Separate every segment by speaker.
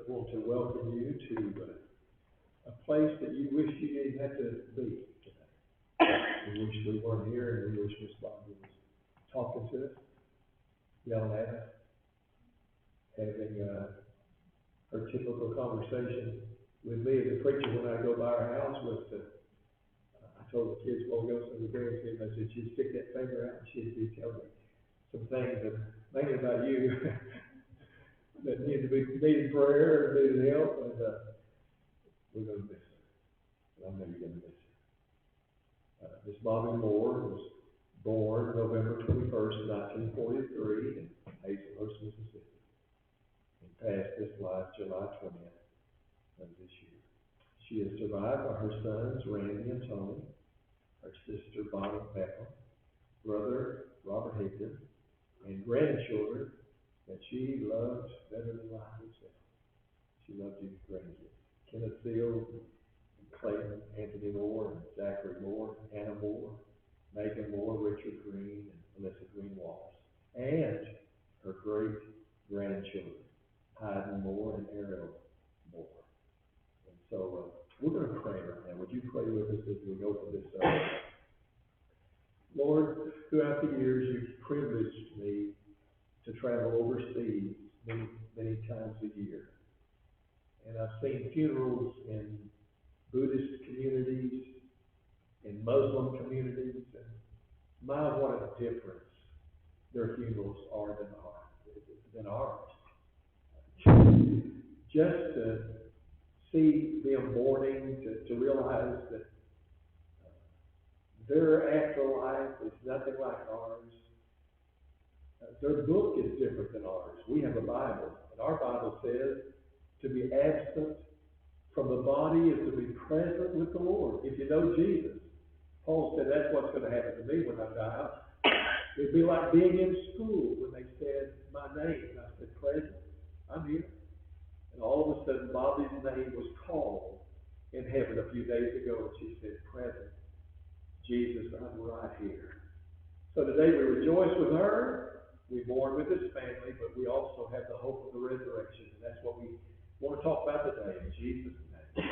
Speaker 1: want to welcome you to a place that you wish you didn't have to be today. We wish we weren't here, and we wish Miss Bobbye was talking to us, yelling at us, having her typical conversation with me as a preacher when I go by her house. I told the kids, well, we go to the dance game, I said, she'd stick that finger out and she'd be telling me some things that, mainly about you, that needed prayer and needed help, and we're going to miss her. I know you're going to miss her. Miss Bobbye Moore was born November 21st, 1943 in Hazelhurst, Mississippi, and passed this life July 20th of this year. She is survived by her sons, Randy and Tony, her sister, Bonnie Beckham, brother, Robert Higdon, and grandchildren that she loves better than life itself. She loves you, grandkids. Kenneth, Sills, and Clayton, Anthony Moore, and Zachary Moore, Anna Moore, Meghan Moore, Richard Green, and Melissa Green Wallace, and her great grandchildren, Haidyn Moore and Ariel Moore. And so we're going to pray right now. Would you pray with us as we open this up? Lord, throughout the years, you've privileged me to travel overseas many times a year. And I've seen funerals in Buddhist communities, in Muslim communities, and my, what a difference their funerals are than ours. Just to see them mourning, to realize that their afterlife is nothing like ours. Their book is different than ours. We have a Bible, and our Bible says to be absent from the body is to be present with the Lord. If you know Jesus, Paul said that's what's going to happen to me when I die. It'd be like being in school when they said my name, and I said, present, I'm here. And all of a sudden, Bobbie's name was called in heaven a few days ago, and she said, present, Jesus, I'm right here. So today we rejoice with her. We mourn with his family, but we also have the hope of the resurrection. And that's what we want to talk about today in Jesus' name.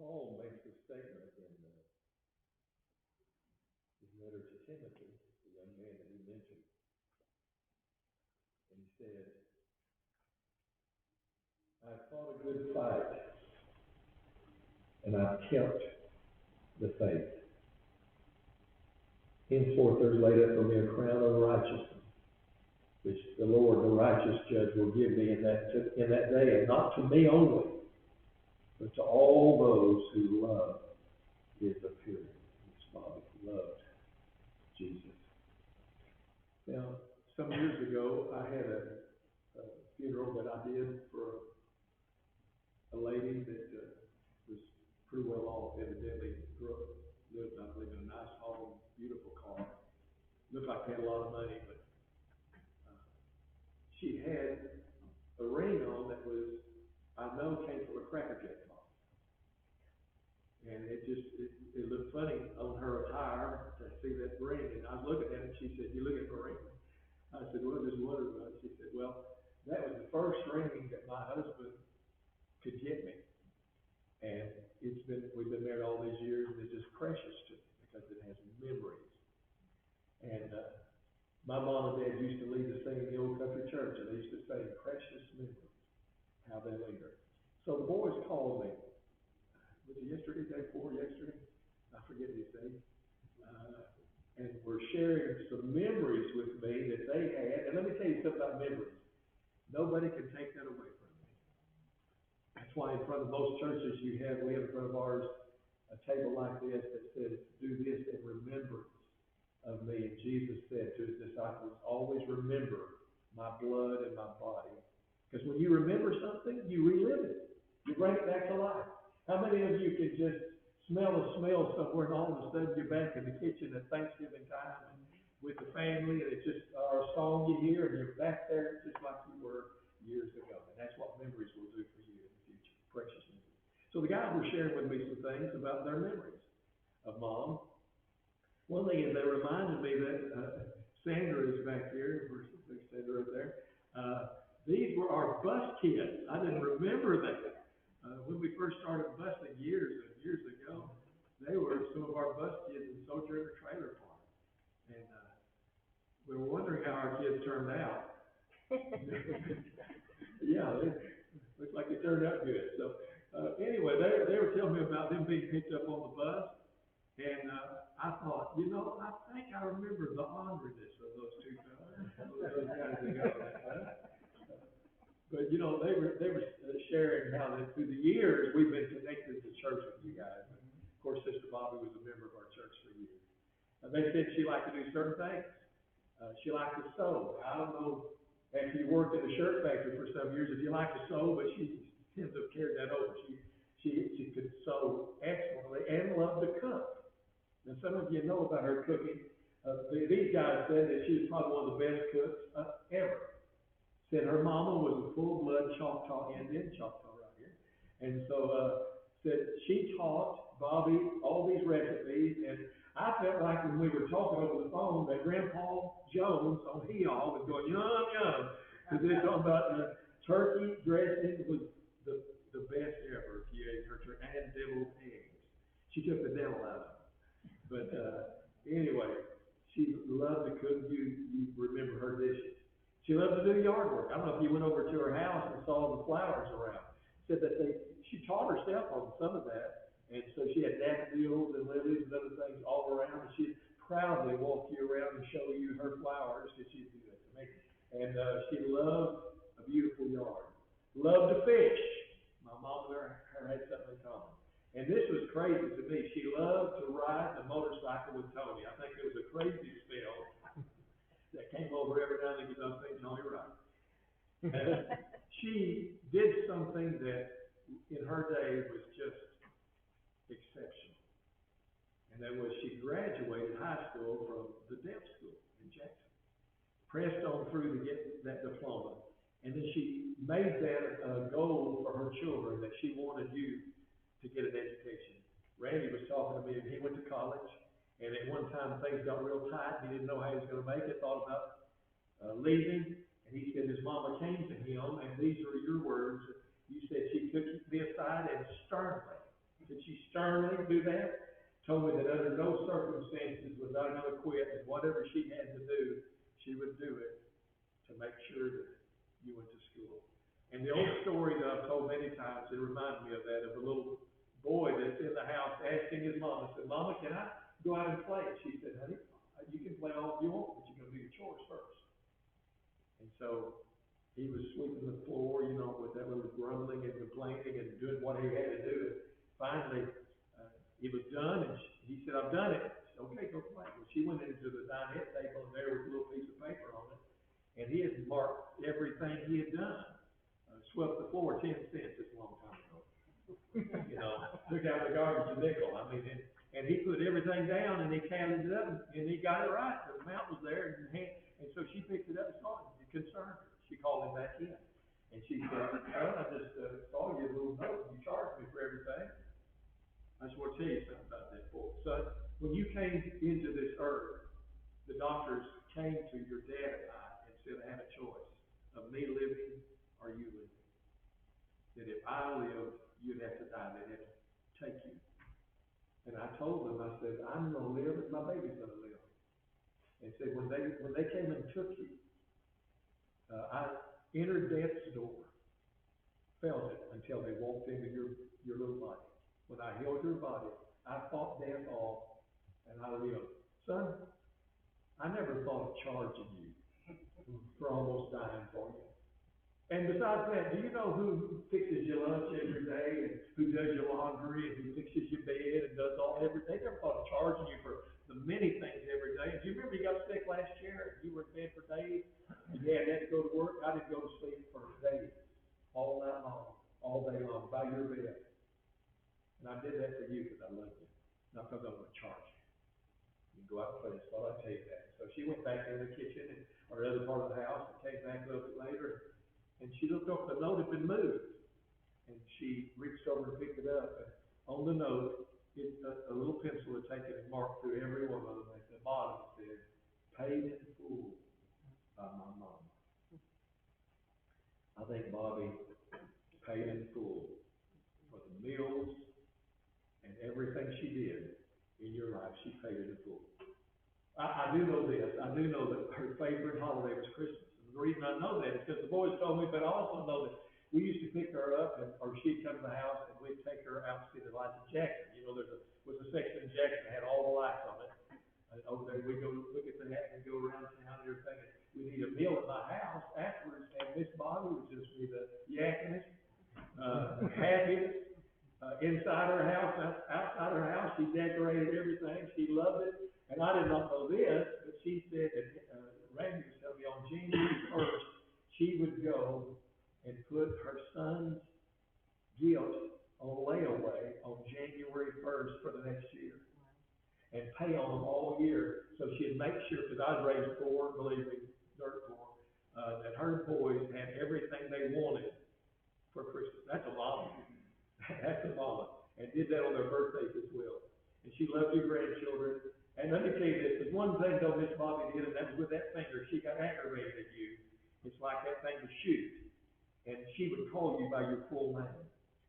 Speaker 1: Paul makes a statement in his letter to Timothy, the young man that he mentioned, and he said, "I've fought a good fight, and I've kept the faith. Henceforth there's laid up for me a crown of righteousness, which the Lord, the righteous judge, will give me in that day, and not to me only, but to all those who love his appearing." His Father loved Jesus. Now, some years ago, I had a funeral that I did for a lady that was pretty well off, evidently lived, I believe, in a nice home, beautiful car. Looked like they had a lot of money, but she had a ring on that was, I know, came from a Cracker Jack box. And it looked funny on her attire to see that ring. And I was looking at it, and she said, "You look at my ring?" I said, "Well, I just wondered about it." She said, "Well, that was the first ring that my husband could get me. And we've been married all these years, and it's just precious to me because it has memories." And my mom and dad used to lead us singing in the old country church, and they used to say, "Precious memories, how they linger." So the boys called me. Was it yesterday, day before yesterday? I forget these days. And were sharing some memories with me that they had. And let me tell you something about memories. Nobody can take that away from me. That's why in front of most churches we have in front of ours a table like this that says, "Do this in remembrance of me." And Jesus said to his disciples, "Always remember my blood and my body." Because when you remember something, you relive it. You bring it back to life. How many of you can just smell a smell somewhere, and all of a sudden you're back in the kitchen at Thanksgiving time and with the family, and it's just a song you hear, and you're back there just like you were years ago. And that's what memories will do for you in the future. Precious memories. So the guys were sharing with me some things about their memories of Mom. One thing is they reminded me that Sandra is back here. There's Sandra up there. These were our bus kids. I didn't remember that. When we first started busing years and years ago, they were some of our bus kids in Sojourner Trailer Park. And we were wondering how our kids turned out. Yeah, it looks like they turned out good. So anyway, they were telling me about them being picked up on the bus. And I thought, I think I remember the honoriness of those two fellas. Those guys ago. But they were sharing how that through the years we've been connected to church with you guys. And of course, Sister Bobbye was a member of our church for years. They said she liked to do certain things. She liked to sew. I don't know, after you worked in a shirt factory for some years, if you like to sew, but she tends to have carried that over. She could sew excellently and loved to cook. Now, some of you know about her cooking. These guys said that she was probably one of the best cooks ever. Said her mama was a full-blood Choctaw Indian, Choctaw right here. And so said she taught Bobbye all these recipes. And I felt like when we were talking over the phone that Grandpa Jones on Heal was going, yum, yum. Because they're talking about turkey dressing was the best ever if you ate her turkey. And deviled eggs. She took the devil out of it. But anyway, she loved to cook. You remember her dishes. She loved to do yard work. I don't know if you went over to her house and saw the flowers around. Said that she taught herself on some of that. And so she had daffodils and lilies and other things all around. And she'd proudly walk you around and show you her flowers, because she'd do that to me. And she loved a beautiful yard. Loved to fish. My mom and her had something in common. And this was crazy to me. She loved to ride the motorcycle with Tony. I think it was a crazy spell that came over every now and then because I was thinking Tony right. She did something that in her day was just exceptional. And that was she graduated high school from the Deaf School in Jackson. Pressed on through to get that diploma. And then she made that a goal for her children, that she wanted you to get an education. Randy was talking to me, and he went to college, and at one time things got real tight. He didn't know how he was going to make it, thought about leaving, and he said his mama came to him, and these are your words. You said she took me aside and sternly Did she sternly do that? Told me that under no circumstances was I going to quit, and whatever she had to do, she would do it to make sure that you went to school. And the old story that I've told many times, it reminds me of that, of a little boy that's in the house asking his mama, said, Mama, can I go out and play? And she said, honey, you can play all you want, but you're going to do your chores first. And so he was sweeping the floor, you know, with that little grumbling and complaining and doing what he had to do. And finally, it was done, and he said, I've done it. She said, okay, go play. Well, she went into the dinette table, and there was a little piece of paper on it, and he had marked everything he had done. Swept the floor 10 cents, it's a long time ago. You know, took out the garbage a nickel. I mean, and he put everything down, and he counted it up, and he got it right. The amount was there, and so she picked it up and saw it. It concerned her. She called him back in, and she said, I just saw your little note. You charged me for everything. I just want to tell you something about that, boy. Son, when you came into this earth, the doctors came to your dad and I and said, I have a choice of me living or you living. That if I live, you'd have to die. They'd have to take you. And I told them, I said, I'm going to live and my baby's going to live. And said, when they came and took you, I entered death's door, felt it until they walked into your little body. When I healed your body, I fought death off and I lived. Son, I never thought of charging you for almost dying for you. And besides that, do you know who fixes your lunch every day and who does your laundry and who fixes your bed and does all every day? They never thought of charging you for the many things every day. Do you remember you got sick last year and you were in bed for days? And you had to go to work. I didn't go to sleep for days, all night long, all day long, by your bed. And I did that for you because I love you, not because I want to charge you. You go out and play. That's all I tell you that. So she went back into the kitchen or the other part of the house and came back a little bit later. And she looked up, the note had been moved. And she reached over and picked it up. And on the note, a little pencil had taken and marked through every one of them. At the bottom it said, paid in full by my mom. I think Bobbye paid in full for the meals and everything she did in your life. She paid it in full. I do know this. I do know that her favorite holiday was Christmas. The reason I know that is because the boys told me, but I also know that we used to pick her up, or she'd come to the house, and we'd take her out to see the lights of Jackson. You know, was a section in Jackson that had all the lights on it. And over there, we'd go look at that and go around town and everything. And we'd eat a meal at my house afterwards, and Miss Bobbye would just be the yakkinest, happiest, inside her house, outside her house. She decorated everything. She loved it. And I did not know this, but she said that Randy was telling me on January 1st, she would go and put her son's gift on layaway on January 1st for the next year. And pay on them all year. So she'd make sure, because I'd raised four, believe me, dirt poor, that her boys had everything they wanted for Christmas. That's a mama. That's a mama. And did that on their birthdays as well. And she loved your grandchildren. And let me tell you this, there's one thing though Miss Bobbye did, and that was with that finger. She got aggravated at you. It's like that thing was shoot. And she would call you by your full name.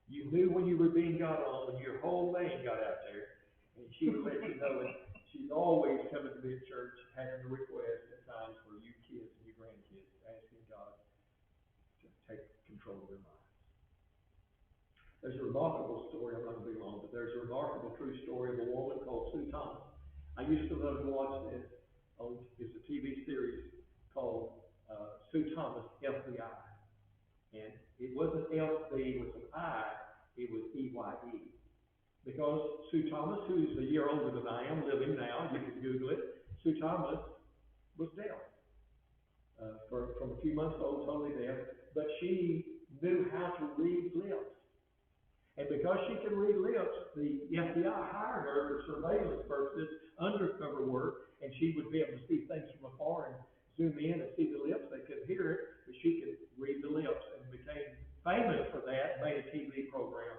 Speaker 1: You knew when you were being got on, when your whole name got out there. And she would let you know that she's always coming to me at church, having a request at times for you kids and your grandkids, asking God to take control of their lives. There's a remarkable story, I'm not going to be long, but there's a remarkable true story of a woman called Sue Thomas. I used to love to watch this. It's a TV series called Sue Thomas, FBI. And it wasn't LB with an I, it was EYE. Because Sue Thomas, who's a year older than I am, living now, you can Google it, Sue Thomas was deaf. From a few months old, totally deaf, but she knew how to read lips. And because she could read lips, the FBI hired her for surveillance purposes, undercover work, and she would be able to see things from afar and zoom in and see the lips. They couldn't hear it, but she could read the lips and became famous for that, made a TV program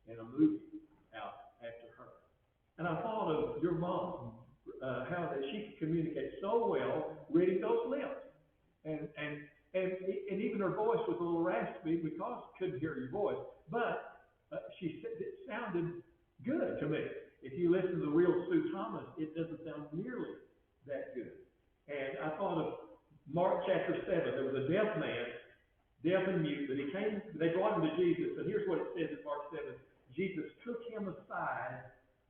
Speaker 1: and a movie out after her. And I thought of your mom, how that she could communicate so well reading those lips. And even her voice was a little raspy because couldn't hear your voice. But she said it sounded good to me. If you listen to the real Sue Thomas, it doesn't sound nearly that good. And I thought of Mark chapter 7. There was a deaf man, deaf and mute, they brought him to Jesus, and here's what it says in Mark 7. Jesus took him aside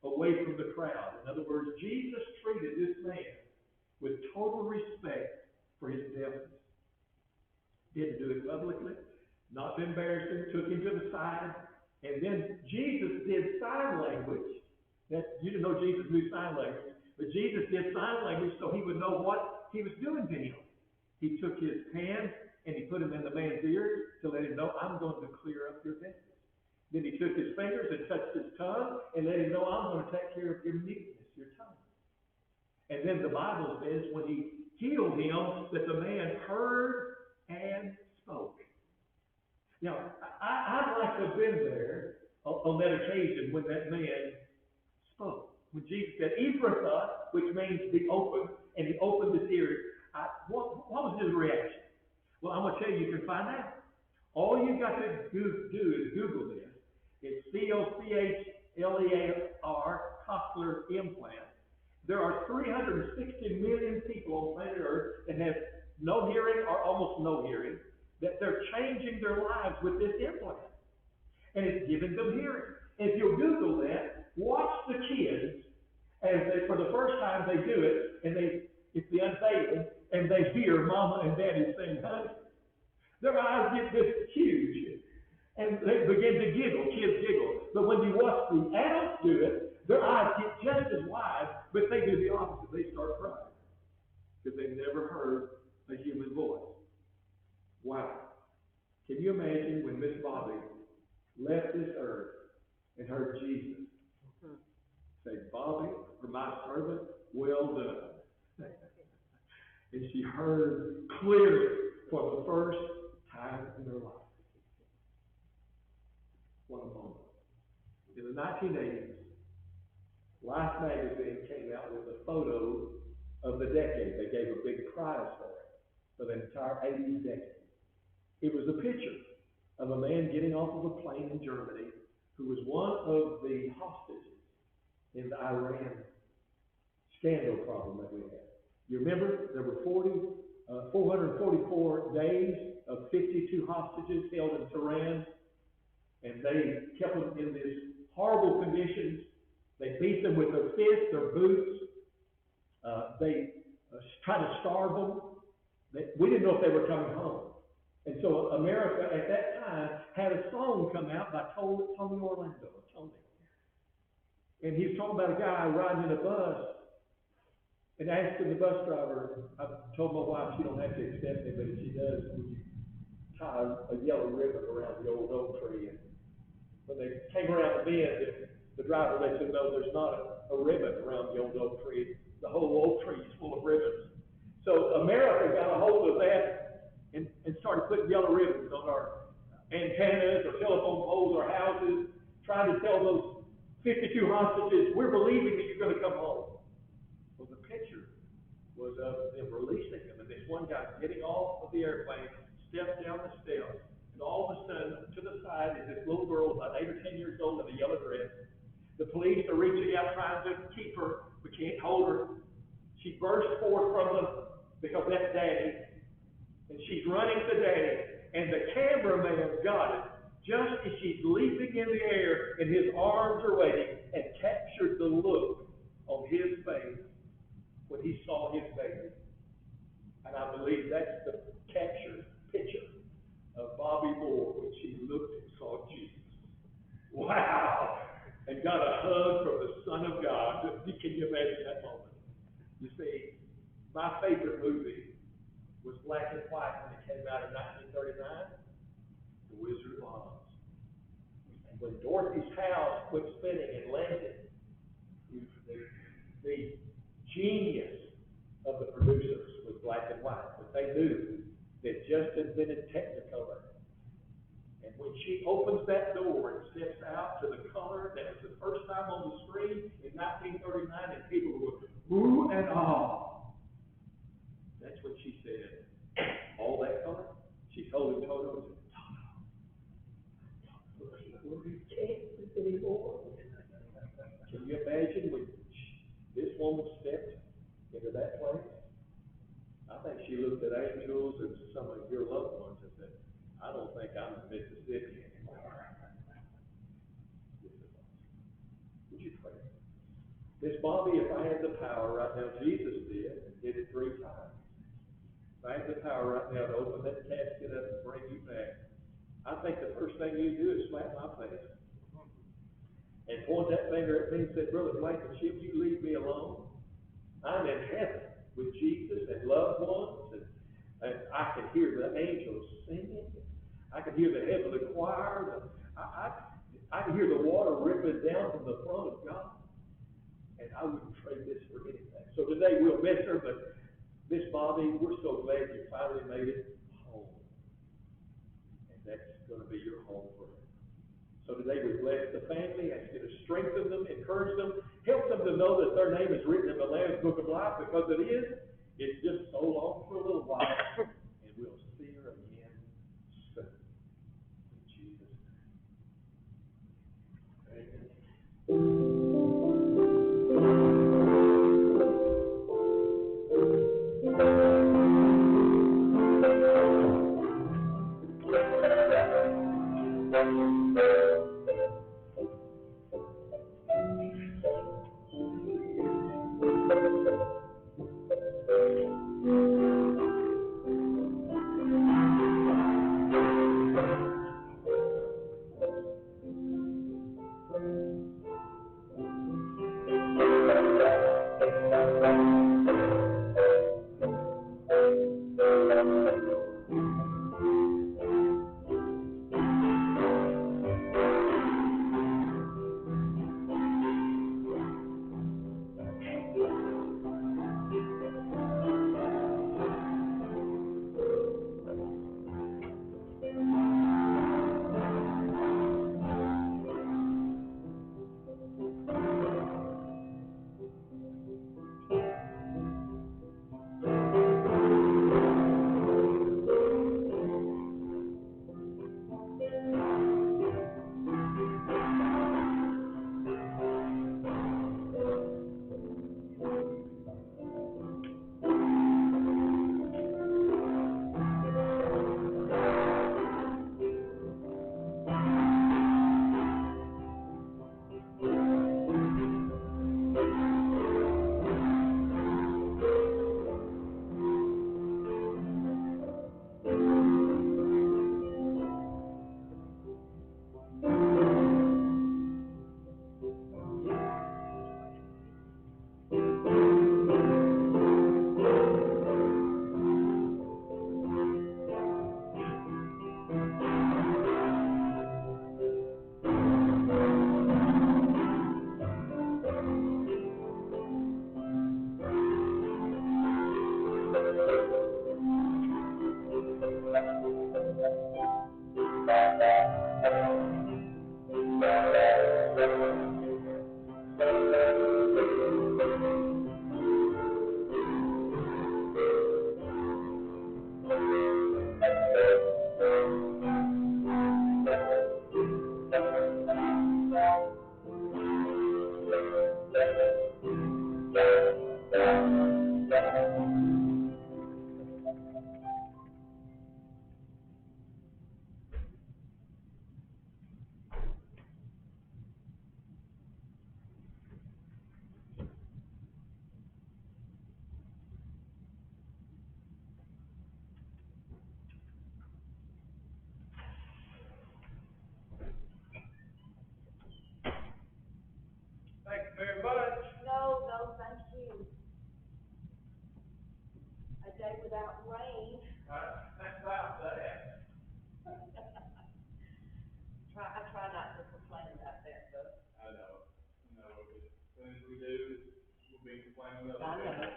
Speaker 1: away from the crowd. In other words, Jesus treated this man with total respect for his deafness. Didn't do it publicly, not to embarrass him, took him to the side, and then Jesus did sign language. You didn't know Jesus knew sign language, but Jesus did sign language so he would know what he was doing to him. He took his hand and he put them in the man's ears to let him know, I'm going to clear up your deafness. Then he took his fingers and touched his tongue and let him know, I'm going to take care of your muteness, your tongue. And then the Bible says when he healed him, that the man heard and spoke. Now, I'd like to have been there on that occasion when that man spoke. When Jesus said, Ephrathah, which means be open, and he opened his ears, what was his reaction? Well, I'm going to tell you, you can find out. All you've got to do is Google this. It's cochlear, cochlear implant. There are 360 million people on planet Earth that have no hearing or almost no hearing, that they're changing their lives with this implant. And it's giving them hearing. If you'll Google that, watch the kids as they, for the first time they do it, and it's the unveiling, and they hear Mama and Daddy saying, honey. Their eyes get this huge, and they begin to giggle, kids giggle. But when you watch the adults do it, their eyes get just as wide, but they do the opposite. They start crying because they've never heard a human voice. Wow. Can you imagine when Miss Bobbye left this earth and heard Jesus say, Bobbye, or my servant, well done. And she heard clearly for the first time in her life. What a moment. In the 1980s, Life magazine came out with a photo of the decade. They gave a big prize for the entire 80s decade. It was a picture of a man getting off of a plane in Germany who was one of the hostages in the Iran scandal problem that we had. You remember there were 444 days of 52 hostages held in Tehran, and they kept them in these horrible conditions. They beat them with their fists, their boots. They tried to starve them. We didn't know if they were coming home. And so America at that time had a song come out by Tony Orlando, Tony. And he's talking about a guy riding in a bus and asking the bus driver, I told my wife she don't have to accept me, but if she does, would you tie a yellow ribbon around the old oak tree? And when they came around the bend, the driver let them know there's not a ribbon around the old oak tree. The whole oak tree is full of ribbons. So America got a hold of that and started putting yellow ribbons on our antennas or telephone poles or houses, trying to tell those 52 hostages, we're believing that you're going to come home. Well, the picture was of them releasing them, and this one guy getting off of the airplane, steps down the steps, and all of a sudden, to the side is this little girl, about 8 or 10 years old, in a yellow dress. The police are reaching out, trying to keep her, but can't hold her. She bursts forth from them, because that's Daddy, and she's running to Daddy, and the cameraman got it, just as she's leaping in the air, and his arms are waiting, and captured the look on his face when he saw his baby. And I believe that's the captured picture of Bobbye Moore when she looked and saw Jesus. Wow! And got a hug from the Son of God. Can you imagine that moment? You see, my favorite movie was black and white when it came out in 1939, The Wizard of Oz. And when Dorothy's house quit spinning and landed, the genius of the producers was black and white, but they knew they'd just invented Technicolor. And when she opens that door and steps out to the color that was the first time on the screen in 1939, and people were ooh and ah. That's when she said, all that color? She's holding Toto and said, Toto, we can't sleep anymore. Miss Bobbye, if I had the power right now, Jesus did it 3 times. If I had the power right now to open that casket up and bring you back, I think the first thing you do is slap my face. And point that finger at me and say, Brother Blankenship, you leave me alone. I'm in heaven with Jesus and loved ones, and I can hear the angels singing. I can hear the heavenly choir. I can hear the water rippling down from the throne of God. And I wouldn't trade this for anything. So today we'll miss her, but Miss Bobbye, we're so glad you finally made it home. And that's going to be your home forever. So today we bless the family, ask you to strengthen them, encourage them, help them to know that their name is written in the Lamb's Book of Life, because it is. It's just so long for a little while, and we'll see her again soon. In Jesus' name. Amen. Thank you very much.
Speaker 2: No, thank you. A day without rain.
Speaker 1: That's about that.
Speaker 2: I try not to complain about that, though.
Speaker 1: I know. No, as soon as we do, we'll be complaining about
Speaker 2: I know.
Speaker 1: that.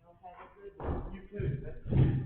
Speaker 2: Y'all have a good one.
Speaker 1: You too.